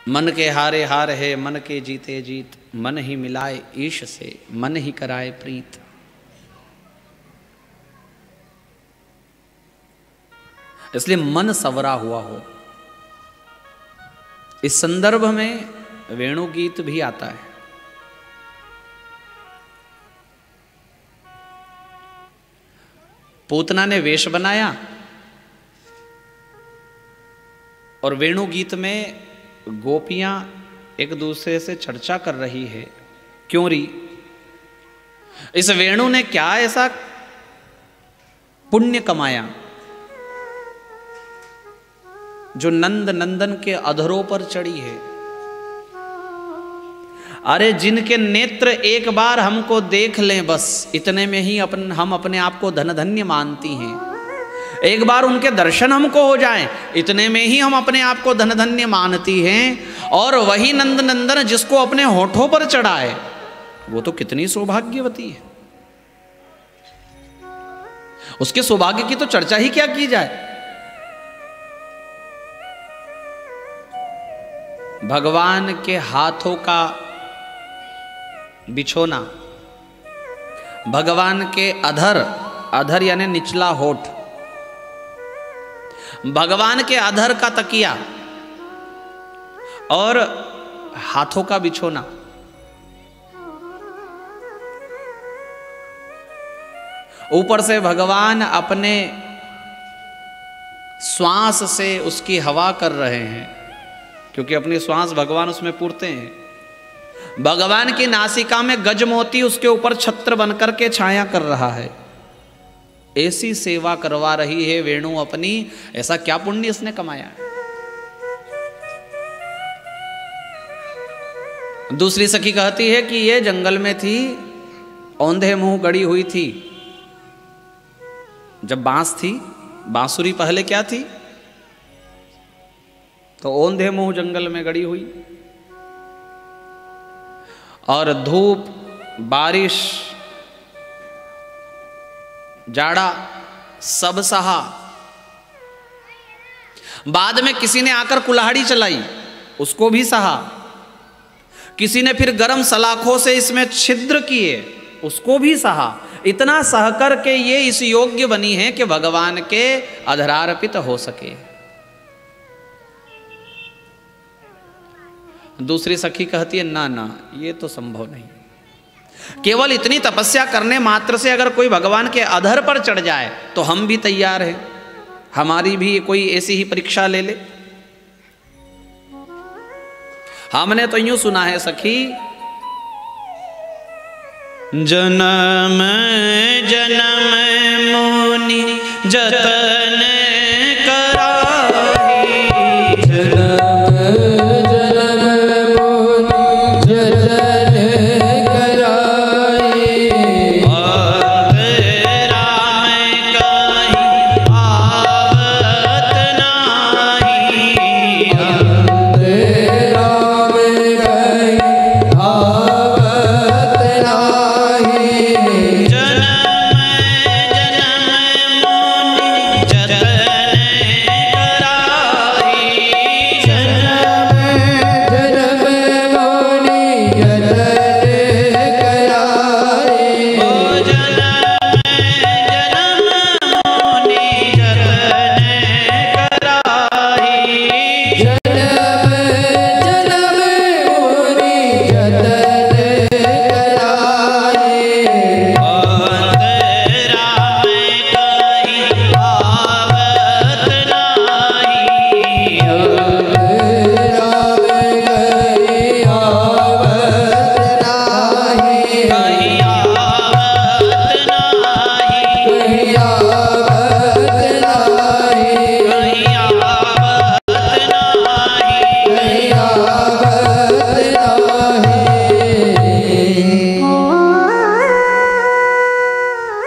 मन के हारे हार है, मन के जीते जीत, मन ही मिलाए ईश से, मन ही कराए प्रीत। इसलिए मन सवरा हुआ हो। इस संदर्भ में वेणु गीत भी आता है। पूतना ने वेश बनाया और वेणु गीत में गोपियां एक दूसरे से चर्चा कर रही है, क्यों री इस वेणु ने क्या ऐसा पुण्य कमाया जो नंद नंदन के अधरों पर चढ़ी है। अरे जिनके नेत्र एक बार हमको देख लें, बस इतने में ही हम अपने आप को धन धन्य मानती हैं। एक बार उनके दर्शन हमको हो जाएं, इतने में ही हम अपने आप को धन धन्य मानती हैं। और वही नंद नंदन जिसको अपने होठों पर चढ़ाए, वो तो कितनी सौभाग्यवती है। उसके सौभाग्य की तो चर्चा ही क्या की जाए। भगवान के हाथों का बिछोना, भगवान के अधर यानी निचला होठ, भगवान के अधर का तकिया और हाथों का बिछोना, ऊपर से भगवान अपने श्वास से उसकी हवा कर रहे हैं, क्योंकि अपनी श्वास भगवान उसमें पूरते हैं। भगवान की नासिका में गजमोती उसके ऊपर छत्र बनकर के छाया कर रहा है। ऐसी सेवा करवा रही है वेणु अपनी। ऐसा क्या पुण्य इसने कमाया है। दूसरी सखी कहती है कि ये जंगल में थी, औंधे मुंह गड़ी हुई थी। जब बांस थी, बांसुरी पहले क्या थी, तो औंधे मुंह जंगल में गड़ी हुई। और धूप, बारिश, जाड़ा सब सहा। बाद में किसी ने आकर कुल्हाड़ी चलाई, उसको भी सहा। किसी ने फिर गर्म सलाखों से इसमें छिद्र किए, उसको भी सहा। इतना सह कर के ये इस योग्य बनी है कि भगवान के अधरार्पित हो सके। दूसरी सखी कहती है ना ना, ये तो संभव नहीं। केवल इतनी तपस्या करने मात्र से अगर कोई भगवान के अधर पर चढ़ जाए तो हम भी तैयार हैं, हमारी भी कोई ऐसी ही परीक्षा ले ले। हमने तो यूं सुना है सखी, जन्म जन्म मुनि जतन कराही,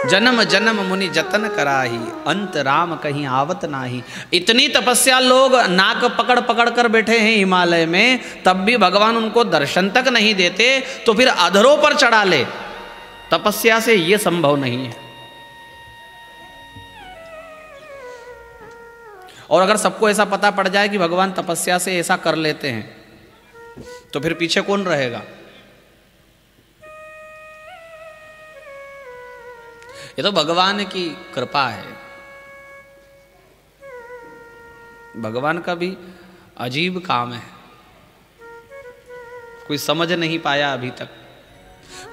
जन्म जन्म मुनि जतन कराही, अंत राम कहीं आवत नाही। इतनी तपस्या लोग नाक पकड़ पकड़ कर बैठे हैं हिमालय में, तब भी भगवान उनको दर्शन तक नहीं देते, तो फिर अधरों पर चढ़ा ले। तपस्या से यह संभव नहीं है। और अगर सबको ऐसा पता पड़ जाए कि भगवान तपस्या से ऐसा कर लेते हैं, तो फिर पीछे कौन रहेगा? ये तो भगवान की कृपा है। भगवान का भी अजीब काम है, कोई समझ नहीं पाया अभी तक।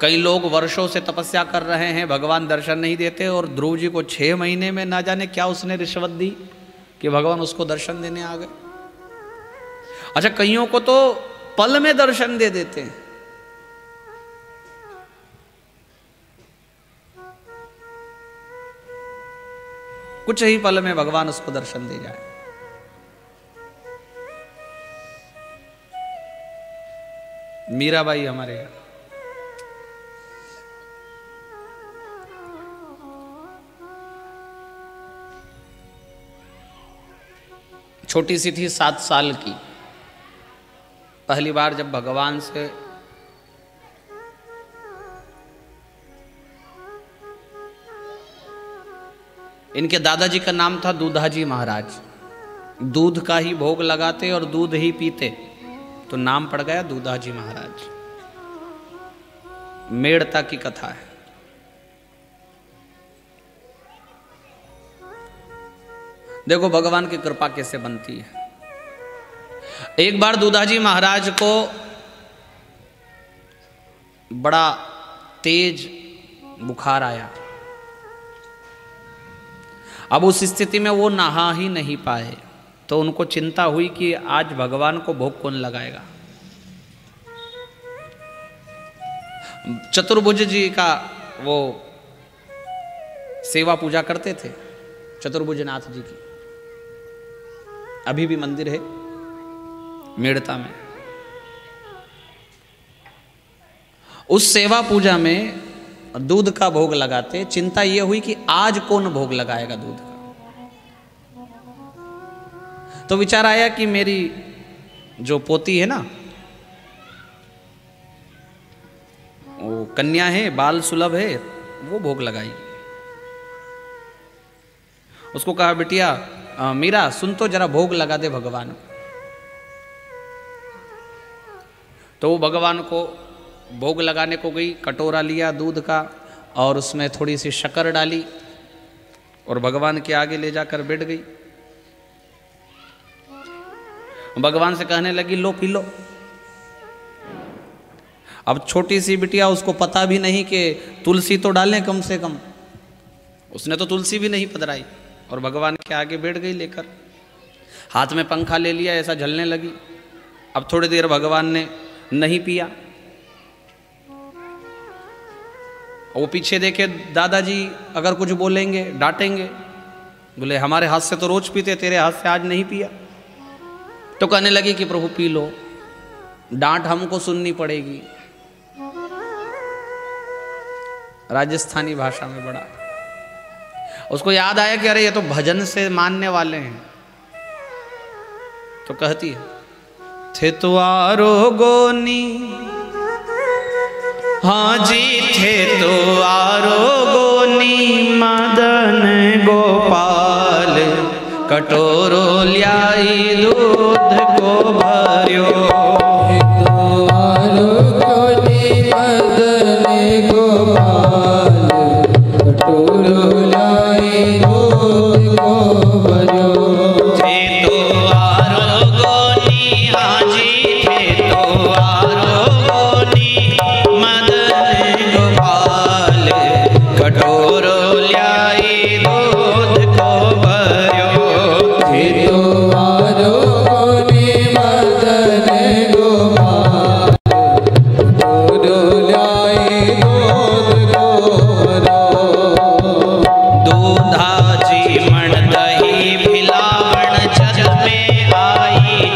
कई लोग वर्षों से तपस्या कर रहे हैं, भगवान दर्शन नहीं देते, और ध्रुव जी को 6 महीने में ना जाने क्या उसने रिश्वत दी कि भगवान उसको दर्शन देने आ गए। अच्छा, कईयों को तो पल में दर्शन दे देते हैं। कुछ ही पल में भगवान उसको दर्शन दे जाए। मीराबाई हमारे यहाँ छोटी सी थी, 7 साल की। पहली बार जब भगवान से इनके दादाजी का नाम था दूधाजी महाराज। दूध का ही भोग लगाते और दूध ही पीते, तो नाम पड़ गया दूधाजी महाराज। मेड़ता की कथा है। देखो भगवान की कृपा कैसे बनती है। एक बार दूधाजी महाराज को बड़ा तेज बुखार आया। अब उस स्थिति में वो नहा ही नहीं पाए, तो उनको चिंता हुई कि आज भगवान को भोग कौन लगाएगा। चतुर्भुज जी का वो सेवा पूजा करते थे, चतुर्भुज नाथ जी की। अभी भी मंदिर है मेड़ता में। उस सेवा पूजा में दूध का भोग लगाते। चिंता ये हुई कि आज कौन भोग लगाएगा दूध का। तो विचार आया कि मेरी जो पोती है ना, वो कन्या है, बाल सुलभ है, वो भोग लगाएगी। उसको कहा, बिटिया मीरा सुन तो जरा, भोग लगा दे भगवान को। तो वो भगवान को भोग लगाने को गई, कटोरा लिया दूध का और उसमें थोड़ी सी शक्कर डाली और भगवान के आगे ले जाकर बैठ गई। भगवान से कहने लगी, लो पी लो। अब छोटी सी बिटिया, उसको पता भी नहीं कि तुलसी तो डालें कम से कम। उसने तो तुलसी भी नहीं पधराई और भगवान के आगे बैठ गई लेकर। हाथ में पंखा ले लिया, ऐसा झलने लगी। अब थोड़ी देर भगवान ने नहीं पिया। वो पीछे देखे, दादाजी अगर कुछ बोलेंगे डांटेंगे। बोले, हमारे हाथ से तो रोज पीते, तेरे हाथ से आज नहीं पिया। तो कहने लगी कि प्रभु पी लो, डांट हमको सुननी पड़ेगी। राजस्थानी भाषा में बड़ा उसको याद आया कि अरे ये तो भजन से मानने वाले हैं। तो कहती है, थे तो आरोगोनी, हाँ जी थे तो आरोगोनी, मदन गोपाल कटोरो ल्याई दूध को भर्यो। तो आरोगोनी मदन गोपाल कटोरो ल्याई दूध को भर्यो। थे तो आरोगोनी, हाँ जी थे तो आरोगोनी, मदन गोपाल कटोरो ल्याई दूध को भर्यो। थे तो आरोगोनी मदन गोपाल कटोरो ल्याई दूध को भर्यो। दूधाजी मण दही भिलावण जग में आई,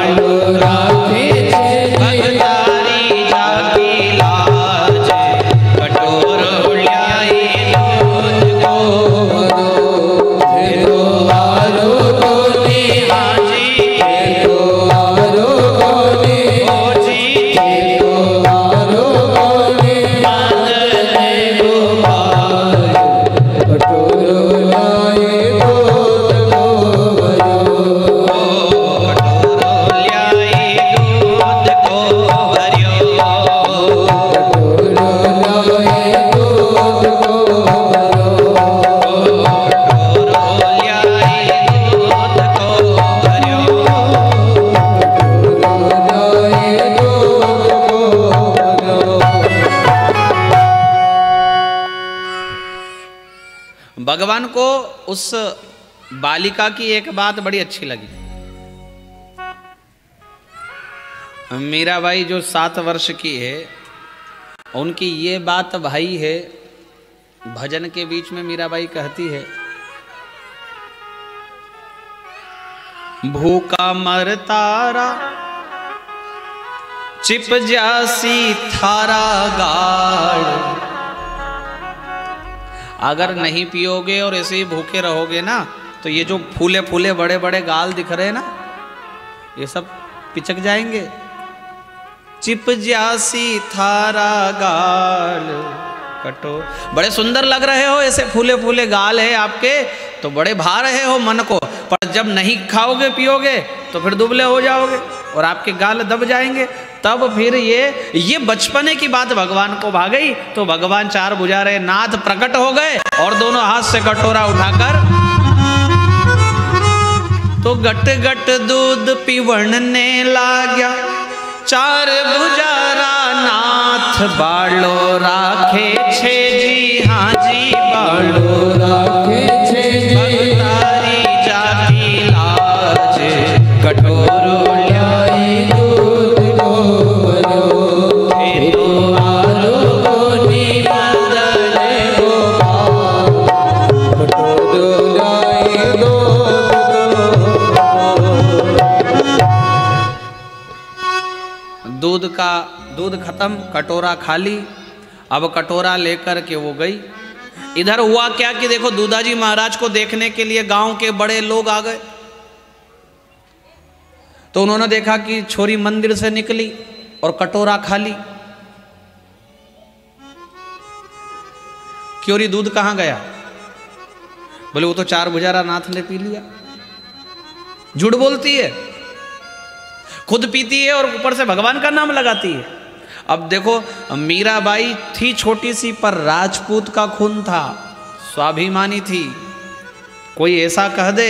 बालो राखे भगतारी जाकी लाज, कटोरो ल्याई दूध को दो आरो कोनी हाजी, दो आरो कोनी होजी, दो आरो कोनी मादने गोपाल, कटोरो ल्याई दूध को भरो, कटोरो ल्याई दूध को भरियो, कटोरो ल्याई दूध को भरो, कटोरो ल्याई दूध को भरियो, कटोरो ल्याई दूध को भरो। भगवान को उस बालिका की एक बात बड़ी अच्छी लगी। मीराबाई जो 7 वर्ष की है, उनकी ये बात भाई है। भजन के बीच में मीराबाई कहती है, भूखा मर तारा चिप जासी थारा गाड़, अगर नहीं पियोगे और ऐसे ही भूखे रहोगे ना, तो ये जो फूले फूले बड़े बड़े गाल दिख रहे हैं ना, ये सब पिचक जाएंगे। चिप जासी थारा गाल कटो, बड़े सुंदर लग रहे हो, ऐसे फूले फूले गाल है आपके, तो बड़े भा रहे हो मन को, पर जब नहीं खाओगे पियोगे तो फिर दुबले हो जाओगे और आपके गाल दब जाएंगे। तब फिर ये बचपने की बात भगवान को भा गई, तो भगवान 4 भुजा रहे नाथ प्रकट हो गए और दोनों हाथ से कटोरा उठाकर तो गट गट दूध पीवणने लाग्या, 4 भुजारा नाथ बालो राखे छे जी, हाँ जी बालो राखे छे जी, भगतारी जाकी लाज, कटोरो ल्याई दूध को भरो, दो आरो कोनी मादने गोपाल, कटोरो ल्याई दूध को। दूध खत्म, कटोरा खाली। अब कटोरा लेकर के वो गई। इधर हुआ क्या कि देखो, दूधाजी महाराज को देखने के लिए गांव के बड़े लोग आ गए। तो उन्होंने देखा कि छोरी मंदिर से निकली और कटोरा खाली। क्योरी दूध कहां गया? बोले वो तो 4 भुजारा नाथ ने पी लिया। झूठ बोलती है, खुद पीती है और ऊपर से भगवान का नाम लगाती है। अब देखो, मीराबाई थी छोटी सी, पर राजपूत का खून था, स्वाभिमानी थी। कोई ऐसा कह दे,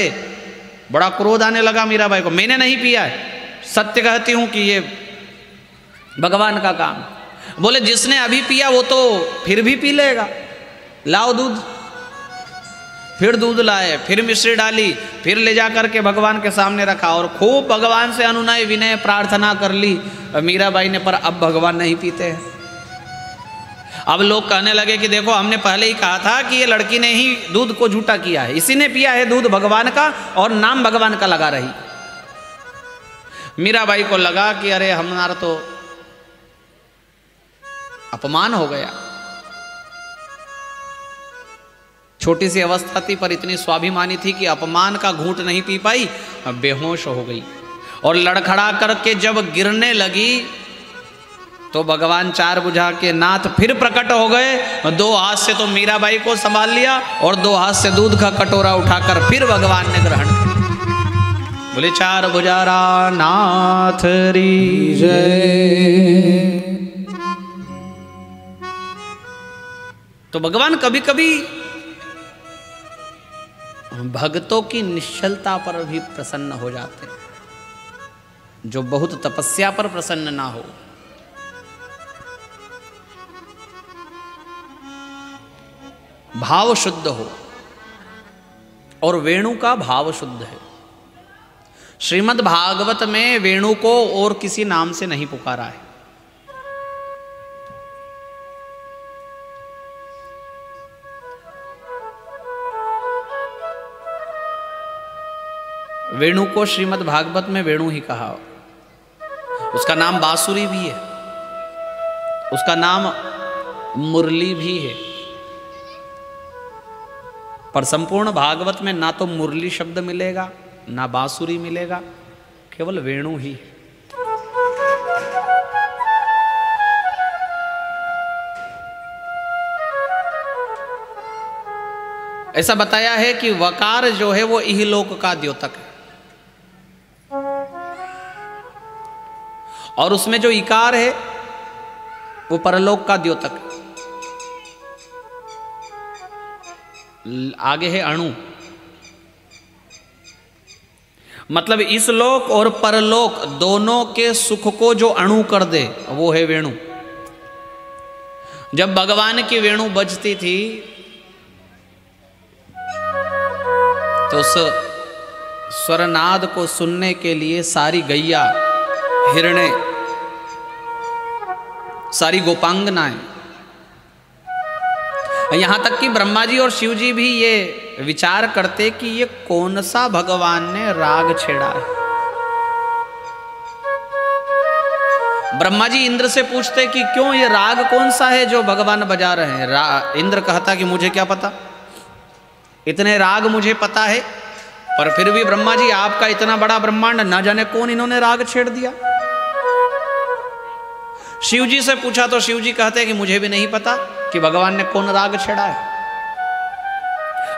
बड़ा क्रोध आने लगा मीराबाई को। मैंने नहीं पिया है, सत्य कहती हूं कि ये भगवान का काम। बोले जिसने अभी पिया वो तो फिर भी पी लेगा, लाओ दूध। फिर दूध लाए, फिर मिश्री डाली, फिर ले जा करके भगवान के सामने रखा और खूब भगवान से अनुनय विनय प्रार्थना कर ली मीराबाई ने। पर अब भगवान नहीं पीते हैं। अब लोग कहने लगे कि देखो, हमने पहले ही कहा था कि ये लड़की ने ही दूध को झूठा किया है, इसी ने पिया है दूध भगवान का और नाम भगवान का लगा रही। मीराबाई को लगा कि अरे हमारा तो अपमान हो गया। छोटी सी अवस्था थी पर इतनी स्वाभिमानी थी कि अपमान का घूंट नहीं पी पाई, बेहोश हो गई। और लड़खड़ा करके जब गिरने लगी तो भगवान 4 भुजा के नाथ फिर प्रकट हो गए। 2 हाथ से तो मीराबाई को संभाल लिया और 2 हाथ से दूध का कटोरा उठाकर फिर भगवान ने ग्रहण किया। बोले 4 भुजारा नाथ री जय। तो भगवान कभी कभी भक्तों की निश्चलता पर भी प्रसन्न हो जाते हैं, जो बहुत तपस्या पर प्रसन्न ना हो। भाव शुद्ध हो, और वेणु का भाव शुद्ध है। श्रीमद् भागवत में वेणु को और किसी नाम से नहीं पुकारा है। वेणु को श्रीमद् भागवत में वेणु ही कहा। उसका नाम बांसुरी भी है, उसका नाम मुरली भी है। पर संपूर्ण भागवत में ना तो मुरली शब्द मिलेगा ना बांसुरी मिलेगा, केवल वेणु ही। ऐसा बताया है कि वकार जो है वो इहलोक का द्योतक है, और उसमें जो इकार है वो परलोक का द्योतक है। आगे है अणु, मतलब इस लोक और परलोक दोनों के सुख को जो अणु कर दे वो है वेणु। जब भगवान की वेणु बजती थी तो उस स्वरनाद को सुनने के लिए सारी गैया, हिरणे, सारी गोपांगनाएं, यहां तक कि ब्रह्मा जी और शिव जी भी ये विचार करते कि ये कौन सा भगवान ने राग छेड़ा है। ब्रह्मा जी इंद्र से पूछते कि क्यों, ये राग कौन सा है जो भगवान बजा रहे हैं। इंद्र कहता कि मुझे क्या पता, इतने राग मुझे पता है, पर फिर भी ब्रह्मा जी आपका इतना बड़ा ब्रह्मांड, न जाने कौन इन्होंने राग छेड़ दिया। शिव जी से पूछा तो शिव जी कहते हैं कि मुझे भी नहीं पता कि भगवान ने कौन राग छेड़ा है।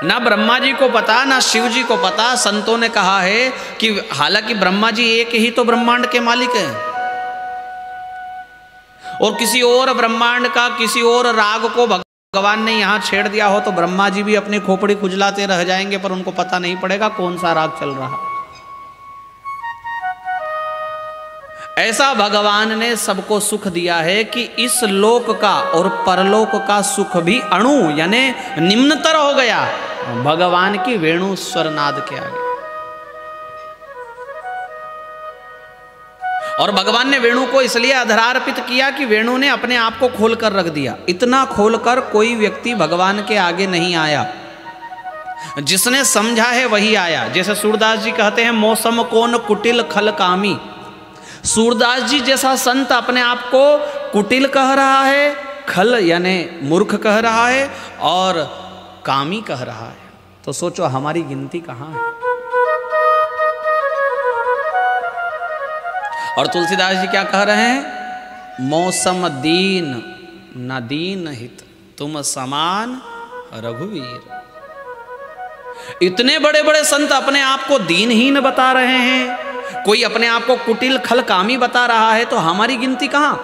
ना ब्रह्मा जी को पता ना शिव जी को पता। संतों ने कहा है कि हालांकि ब्रह्मा जी एक ही तो ब्रह्मांड के मालिक हैं, और किसी और ब्रह्मांड का किसी और राग को भगवान ने यहां छेड़ दिया हो तो ब्रह्मा जी भी अपनी खोपड़ी खुजलाते रह जाएंगे, पर उनको पता नहीं पड़ेगा कौन सा राग चल रहा। ऐसा भगवान ने सबको सुख दिया है कि इस लोक का और परलोक का सुख भी अणु यानी निम्नतर हो गया भगवान की वेणु स्वरनाद के आगे। और भगवान ने वेणु को इसलिए अधरार्पित किया कि वेणु ने अपने आप को खोलकर रख दिया। इतना खोलकर कोई व्यक्ति भगवान के आगे नहीं आया, जिसने समझा है वही आया। जैसे सूरदास जी कहते हैं, मौसम कौन कुटिल खल कामी। सूरदास जी जैसा संत अपने आप को कुटिल कह रहा है, खल यानी मूर्ख कह रहा है, और कामी कह रहा है, तो सोचो हमारी गिनती कहाँ है। और तुलसीदास जी क्या कह रहे हैं, मौसम दीन न दीन हित तुम समान रघुवीर। इतने बड़े बड़े संत अपने आप को दीनहीन बता रहे हैं, कोई अपने आप को कुटिल खल कामी बता रहा है, तो हमारी गिनती कहाँ।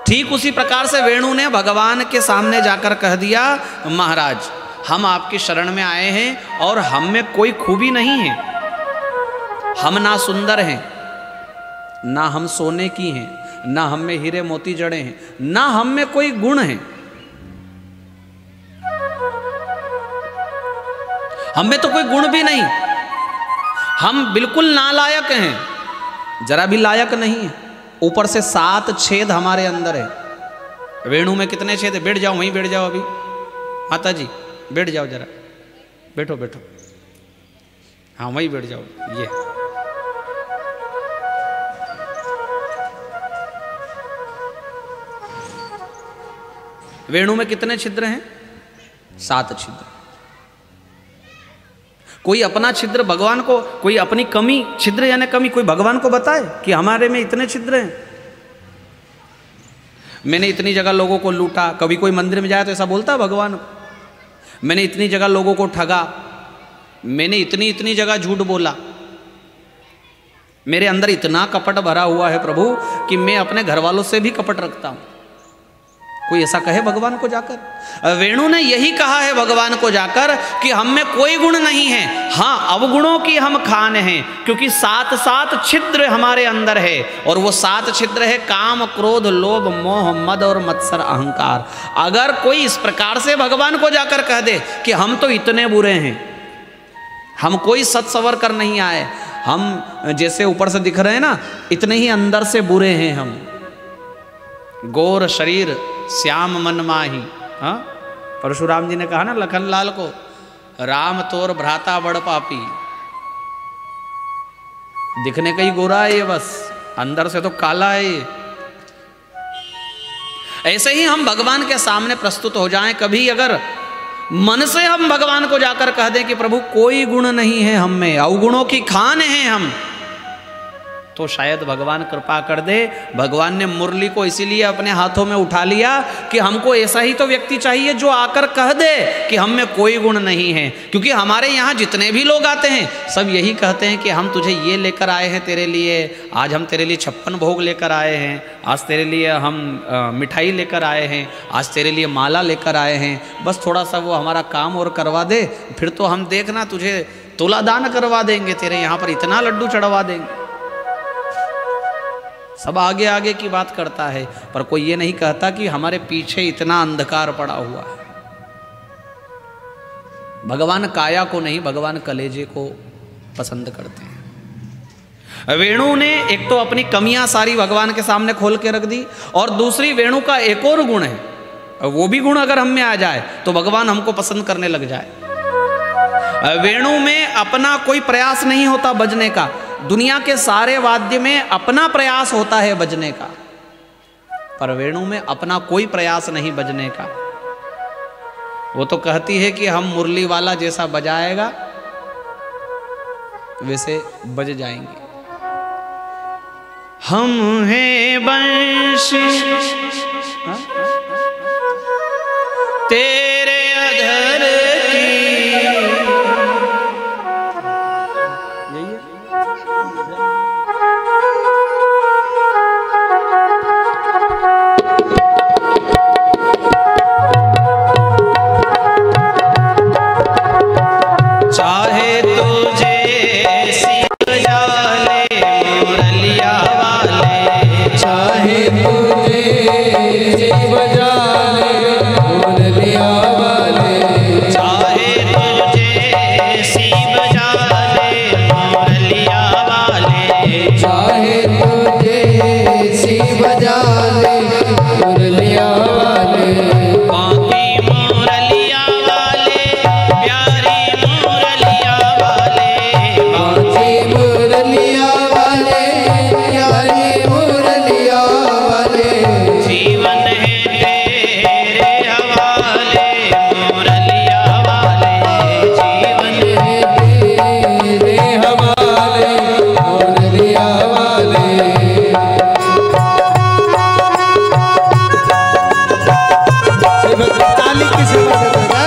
ठीक उसी प्रकार से वेणु ने भगवान के सामने जाकर कह दिया, महाराज हम आपकी शरण में आए हैं और हम में कोई खूबी नहीं है, हम ना सुंदर हैं, ना हम सोने की हैं, ना हम में हीरे मोती जड़े हैं, ना हम में कोई गुण है, हम में तो कोई गुण भी नहीं, हम बिल्कुल नालायक हैं, जरा भी लायक नहीं है। ऊपर से 7 छेद हमारे अंदर है। वेणु में कितने छेद है? बैठ जाओ, वहीं बैठ जाओ, अभी माता जी बैठ जाओ, जरा बैठो बैठो, हाँ वहीं बैठ जाओ। ये वेणु में कितने छिद्र हैं? 7 छिद्र। कोई अपना छिद्र भगवान को, कोई अपनी कमी, छिद्र यानी कमी, कोई भगवान को बताए कि हमारे में इतने छिद्र हैं। मैंने इतनी जगह लोगों को लूटा, कभी कोई मंदिर में जाए तो ऐसा बोलता है भगवान को, मैंने इतनी जगह लोगों को ठगा, मैंने इतनी इतनी जगह झूठ बोला, मेरे अंदर इतना कपट भरा हुआ है प्रभु कि मैं अपने घर वालों से भी कपट रखता हूं। कोई ऐसा कहे भगवान को जाकर? वेणु ने यही कहा है भगवान को जाकर कि हम में कोई गुण नहीं है, हाँ अवगुणों की हम खान हैं, क्योंकि 7 छिद्र हमारे अंदर है, और वो 7 छिद्र है काम, क्रोध, लोभ, मोह, मद और मत्सर, अहंकार। अगर कोई इस प्रकार से भगवान को जाकर कह दे कि हम तो इतने बुरे हैं, हम कोई सत्सवर कर नहीं आए, हम जैसे ऊपर से दिख रहे हैं ना, इतने ही अंदर से बुरे हैं हम, गोर शरीर श्याम मन माही। हाँ, परशुराम जी ने कहा ना लखनलाल को, राम तोर भ्राता बड़ पापी। दिखने का ही गोरा है ये बस, अंदर से तो काला है ये। ऐसे ही हम भगवान के सामने प्रस्तुत हो जाएं, कभी अगर मन से हम भगवान को जाकर कह दें कि प्रभु कोई गुण नहीं है हम में, अवगुणों की खान हैं हम, तो शायद भगवान कृपा कर दे। भगवान ने मुरली को इसीलिए अपने हाथों में उठा लिया कि हमको ऐसा ही तो व्यक्ति चाहिए जो आकर कह दे कि हम में कोई गुण नहीं है। क्योंकि हमारे यहाँ जितने भी लोग आते हैं सब यही कहते हैं कि हम तुझे ये लेकर आए हैं तेरे लिए, आज हम तेरे लिए 56 भोग लेकर आए हैं, आज तेरे लिए हम मिठाई लेकर आए हैं, आज तेरे लिए माला लेकर आए हैं, बस थोड़ा सा वो हमारा काम और करवा दे, फिर तो हम देखना तुझे तुलादान करवा देंगे, तेरे यहाँ पर इतना लड्डू चढ़वा देंगे। सब आगे आगे की बात करता है, पर कोई ये नहीं कहता कि हमारे पीछे इतना अंधकार पड़ा हुआ है। भगवान काया को नहीं, भगवान कलेजे को पसंद करते हैं। वेणु ने एक तो अपनी कमियां सारी भगवान के सामने खोल के रख दी, और दूसरी वेणु का एक और गुण है, वो भी गुण अगर हम में आ जाए तो भगवान हमको पसंद करने लग जाए। वेणु में अपना कोई प्रयास नहीं होता बजने का, दुनिया के सारे वाद्य में अपना प्रयास होता है बजने का, पर वेणु में अपना कोई प्रयास नहीं बजने का। वो तो कहती है कि हम मुरली वाला जैसा बजाएगा वैसे बज जाएंगे। हम हैं बंशी तेरे अधर की, चाहे तुझे सीख जाले मुरलिया वाले, चाहे तुझे सीख जाले मुरलिया वाले, चाहे तुझे सीख जाले मुरलिया वाले, चाहे तुझे सीख जाले मुरलिया वाले, बाकी मुरलिया वाले प्यारी मुरलिया वाले, बाकी मुरलिया वाले प्यारी मुरलिया वाले, जीवन है तेरे हवाले मुरलिया वाले, जीवन है तेरे हवाले मुरलिया वाले। ताली की सेवा करते हैं।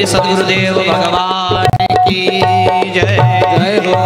सद्गुरुदेव भगवान की जय जय हो।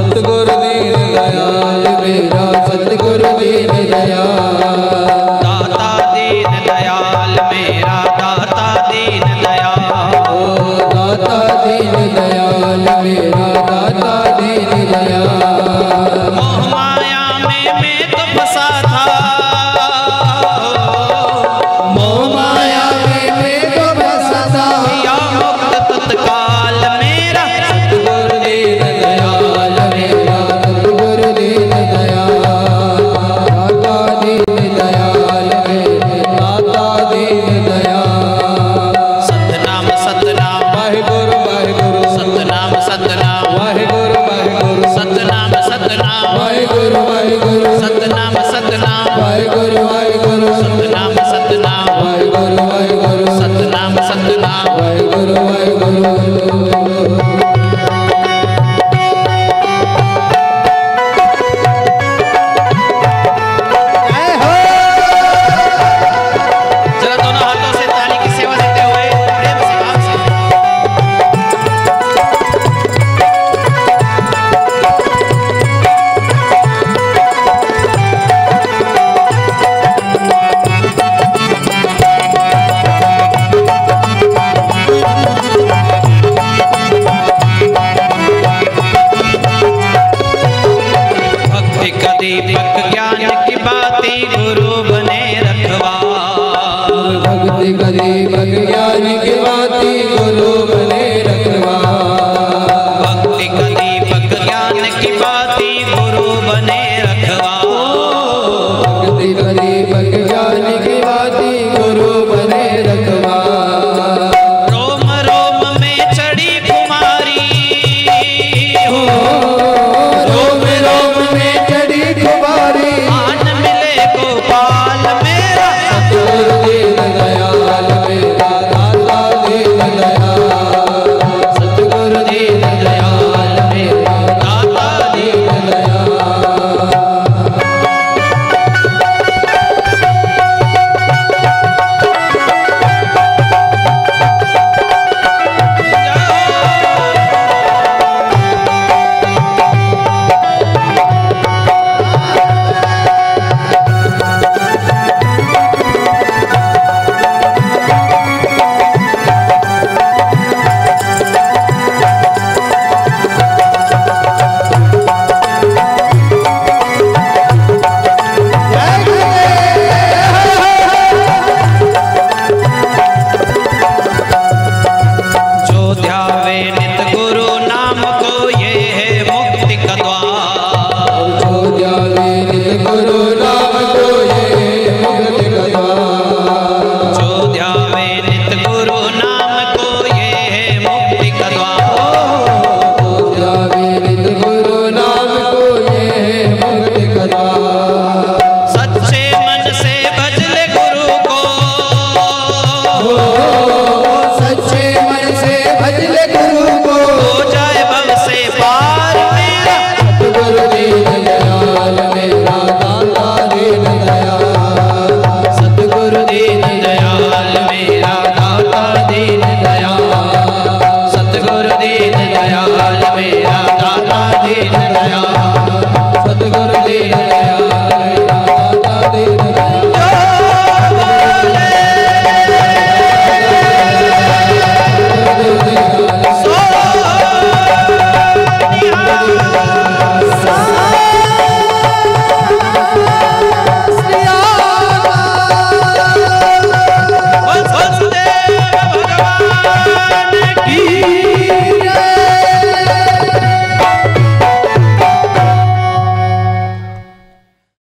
सतगुरु दीन दयाल मेरा सतगुरु दीन दयाल। दाता दीन दयाल मेरा दाता दीन दयाल। ओ दाता दीन दयाल मेरा दाता दीन दयाल। मोह माया में मैं तो फंसा था, मोह माया में मैं तो फंसा था। या मुक्त तत्काल मेरा सतगुरु दीन दयाल मेरा सतगुरु दीन दयाल। दाता दीन दयाल मेरे दाता दीन दयाल। सतनाम सतनाम वाहिगुरु वाहिगुरु सतनाम सतनाम वाहिगुरु वाहिगुरु सतनाम सतनाम वाहिगुरु वाहिगुरु सतनाम सतनाम वाहिगुरु वाहिगुरु सतनाम सतनाम वाहिगुरु वाहिगुरु सतनाम सतनाम। वाहिगुरु वाहिगुरु। जरा दोनों हाथों से ताली की सेवा देते हुए प्रेम से भाव से भक्ति का दीपक